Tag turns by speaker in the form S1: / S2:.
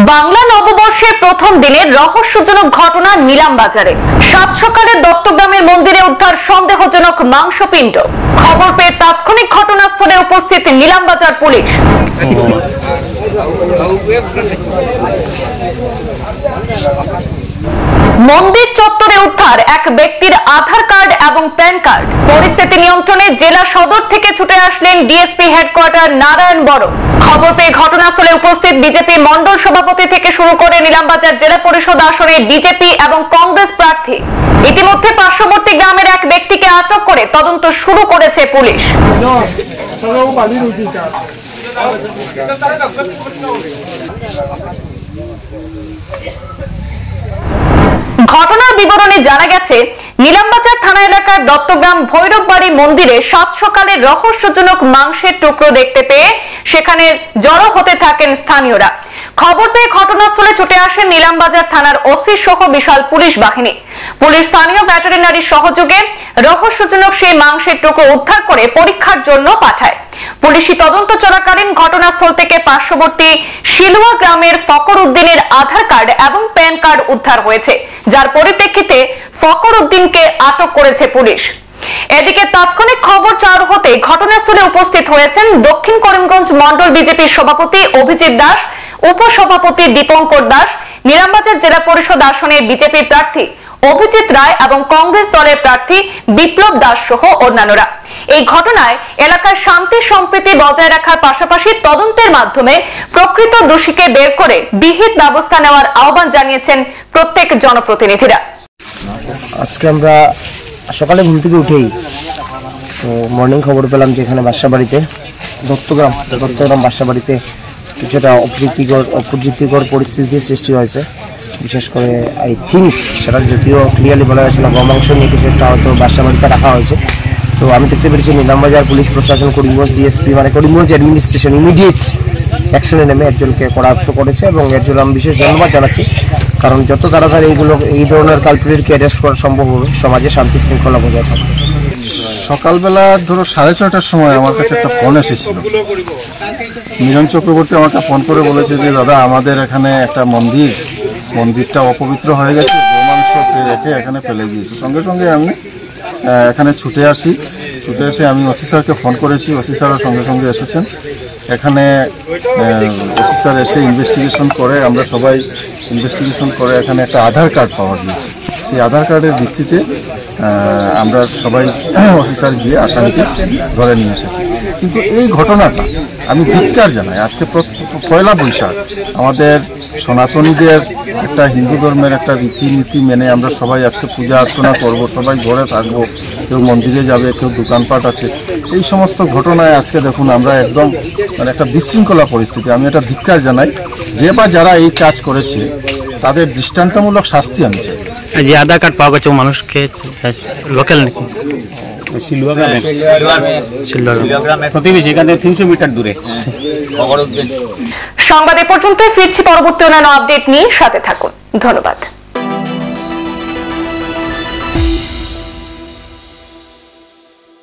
S1: বাংলা নববর্ষের প্রথম দিনের রহস্যজনক ঘটনা নিলামবাজারে। সাত সকালে দত্তগ্রামের মন্দিরে উদ্ধার সন্দেহজনক মাংসপিণ্ড। খবর পেয়ে তাৎক্ষণিক ঘটনাস্থলে উপস্থিত নিলামবাজার পুলিশ। মন্দির চত্বরে উদ্ধার এক ব্যক্তির আধার কার্ড এবং প্যান কার্ড। পরিস্থিতি নিয়ন্ত্রণে জেলা সদর থেকে ছুটে আসলেন ডিএসপি হেডকোয়ার্টার নারায়ণ বড়। খবর পেয়ে ঘটনাস্থলে উপস্থিত বিজেপি মন্ডল সভাপতি থেকে শুরু করে নিলামবাজার জেলা পরিষদ আসনে বিজেপি এবং কংগ্রেস প্রার্থী। ইতিমধ্যে পার্শ্ববর্তী গ্রামের এক ব্যক্তিকে আটক করে তদন্ত শুরু করেছে পুলিশ। ঘটনার বিবরণে জানা গেছে, নিলামবাজার থানা এলাকার দত্তগ্রাম ভৈরববাড়ি মন্দিরে সাত সকালে রহস্যজনক মাংসের টুকরো দেখতে পেয়ে সেখানে জড়ো হতে থাকেন স্থানীয়রা। খবর পেয়ে ঘটনাস্থলে ছুটে আসেন নিলামবাজার থানার ওসি সহ বিশাল পুলিশ বাহিনী। পুলিশ স্থানীয় ভেটেরিনারির সহযোগে রহস্যজনক সেই মাংসের টুকরো উদ্ধার করে পরীক্ষার জন্য পাঠায়। পুলিশি তদন্ত চলাকালীন ঘটনাস্থল থেকে পার্শ্ববর্তী শিলুয়া গ্রামের ফকর উদ্দিনের আধার কার্ড এবং প্যান কার্ড উদ্ধার হয়েছে, যার পরিপ্রেক্ষিতে ফকর উদ্দিনকে আটক করেছে পুলিশ। এদিকে তাৎক্ষণিক খবর চালু হতে ঘটনাস্থলে উপস্থিত হয়েছেন দক্ষিণ করিমগঞ্জ মন্ডল বিজেপির সভাপতি অভিজিৎ দাস, উপসভাপতি দীপঙ্কর দাস, নিলামবাজার জেলা পরিষদ আসনের বিজেপি প্রার্থী অভিজিৎ রায় এবং কংগ্রেস দলের প্রার্থী বিপ্লব দাস সহ অন্যান্যরা। এই ঘটনায় এলাকার শান্তি সম্প্রীতি বজায় রাখার পাশাপাশি তদন্তের মাধ্যমে প্রকৃত দোষীকে বের করে বিহিত ব্যবস্থা নেওয়ার আহ্বান জানিয়েছেন প্রত্যেক জনপ্রতিনিধিরা।
S2: আজকে আমরা সকালে ঘুম থেকে উঠেই মর্নিং খবর পেলাম যে এখানে বাসাবাড়িতে দত্তগ্রাম বাসাবাড়িতে কিছুটা অপ্রীতিকর পরিস্থিতির সৃষ্টি হয়েছে। বিশেষ করে আই থিঙ্ক সেটা যদিও ক্লিয়ারলি বলা হয়েছে না, গমাংস নিয়ে কিছু একটা হয়তো বাসাবাড়িতে রাখা হয়েছে। তো আমি দেখতে পেরেছি নিলামবাজার পুলিশ প্রশাসন, করিমগঞ্জ ডিএসপি মানে করিমগঞ্জ অ্যাডমিনিস্ট্রেশন ইমিডিয়েট অ্যাকশনে নেমে একজনকে করায়ত্ত করেছে এবং এর জন্য আমি বিশেষ ধন্যবাদ জানাচ্ছি। কারণ যত তাড়াতাড়ি এই ধরনের কালপ্রিটকে অ্যারেস্ট করা সম্ভব হবে, সমাজে শান্তি শৃঙ্খলা বজায় থাকবে।
S3: সকালবেলা ধরো 6:30টার সময় আমার কাছে একটা ফোন এসেছিল। মিলন চক্রবর্তী আমাকে ফোন করে বলেছে যে দাদা, আমাদের এখানে একটা মন্দিরটা অপবিত্র হয়ে গেছে, গোমাংসকে রেখে এখানে ফেলে দিয়েছে। সঙ্গে সঙ্গে আমি এখানে ছুটে এসে আমি ওসি স্যারকে ফোন করেছি। ওসি স্যারও সঙ্গে সঙ্গে এসেছেন এখানে। ওসি স্যার এসে ইনভেস্টিগেশন করে, আমরা সবাই ইনভেস্টিগেশন করে এখানে একটা আধার কার্ড পাওয়া গিয়েছে। সেই আধার কার্ডের ভিত্তিতে আমরা সবাই ওসি স্যার গিয়ে আসামিকে ধরে নিয়ে এসেছি। কিন্তু এই ঘটনাটা আমি ধিক্কার জানাই। আজকে পয়লা বৈশাখ, আমাদের সনাতনীদের একটা হিন্দু ধর্মের একটা রীতিনীতি মেনে আমরা সবাই আজকে পূজা অর্চনা করব, সবাই ঘরে থাকবো, কেউ মন্দিরে যাবে, কেউ দোকানপাট আছে। এই সমস্ত ঘটনায় আজকে দেখুন আমরা একদম মানে একটা বিশৃঙ্খলা পরিস্থিতি। আমি এটা ধিক্কার জানাই। যে বা যারা এই কাজ করেছে তাদের দৃষ্টান্তমূলক শাস্তি আমি চাই।
S4: যে আধার কার্ড পাওয়া গেছে মানুষকে লোকাল নাকি প্রতিবেশী, এখানে 300 মিটার দূরে।
S1: সংবাদ এ পর্যন্ত, ফিরছি পরবর্তী অন্যান্য আপডেট নিয়ে, সাথে থাকুন। ধন্যবাদ।